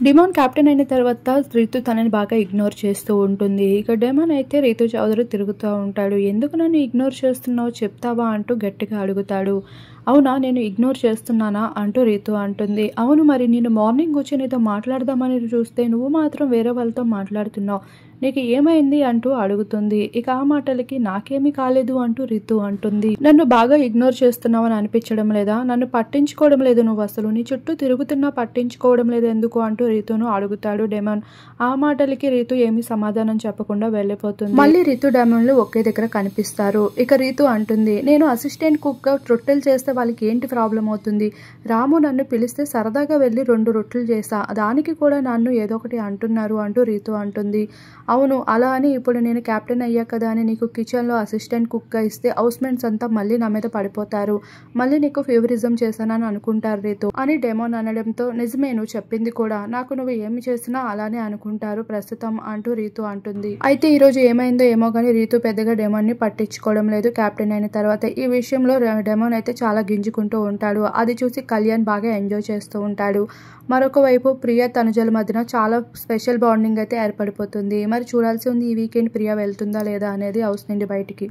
డిమాన్ captain అయిన తర్వాత రితు తనని బాగా ఇగ్నోర్ చేస్తూ ఉంటుంది. ఇక డెమాన్ అయితే రితు చౌదరి తిరుగుతూ ఉంటాడు. ఎందుకు నన్ను ఇగ్నోర్ చేస్తున్నావు చెప్తావా అంటూ గట్టిగా అడుగుతాడు. అవునా, నేను ఇగ్నోర్ చేస్తున్నానా అంటూ రితు అంటుంది. అవును, మరి నేను మార్నింగ్ వచ్చి నీతో మాట్లాడదామని చూస్తే నువ్వు మాత్రం వేరే వాళ్ళతో మాట్లాడుతున్నావు, నీకు ఏమైంది అంటూ అడుగుతుంది. ఇక ఆ మాటలకి నాకేమీ కాలేదు అంటూ రితు అంటుంది. నన్ను బాగా ఇగ్నోర్ చేస్తున్నావని అనిపించడం లేదా? నన్ను పట్టించుకోవడం లేదు నువ్వు, అసలు నీ చుట్టూ తిరుగుతున్నా పట్టించుకోవడం లేదు ఎందుకు అంటూ రితును అడుగుతాడు డెమాన్. ఆ మాటలకి రితు ఏమీ సమాధానం చెప్పకుండా వెళ్ళిపోతుంది. మళ్ళీ రితు డెమాన్లు ఒకే దగ్గర కనిపిస్తారు. ఇక రితు అంటుంది, నేను అసిస్టెంట్ కుక్ గా రొట్టెలు చేస్తే వాళ్ళకి ఏంటి ప్రాబ్లం అవుతుంది? రాము నన్ను పిలిస్తే సరదాగా వెళ్ళి 2 రొట్టెలు చేసా, దానికి కూడా నన్ను ఏదో ఒకటి అంటున్నారు అంటూ రితు అంటుంది. అవును, అలా అని ఇప్పుడు నేను కెప్టెన్ అయ్యా కదా అని నీకు కిచెన్లో అసిస్టెంట్ కుక్గా ఇస్తే హౌస్మేట్స్ అంతా మళ్ళీ నా మీద పడిపోతారు, మళ్ళీ నీకు ఫేవరిజం చేశానని అనుకుంటారు రితు అని డెమాన్ అనడంతో, నిజమే నువ్వు చెప్పింది కూడా, నాకు నువ్వు ఏమి చేసినా అలానే అనుకుంటారు ప్రస్తుతం అంటూ రితు అంటుంది. అయితే ఈరోజు ఏమైందో ఏమో కానీ రితు పెద్దగా డెమాన్ ని పట్టించుకోవడం లేదు కెప్టెన్ అయిన తర్వాత. ఈ విషయంలో డెమాన్ అయితే చాలా గింజుకుంటూ ఉంటాడు. అది చూసి కళ్యాణ్ బాగా ఎంజాయ్ చేస్తూ ఉంటాడు. మరొక వైపు ప్రియ తనుజల మధ్యన చాలా స్పెషల్ బాండింగ్ అయితే ఏర్పడిపోతుంది. మరి చూడాల్సి ఉంది ఈ వీకెండ్ ప్రియ వెళ్తుందా లేదా అనేది హౌస్ నుండి బయటికి.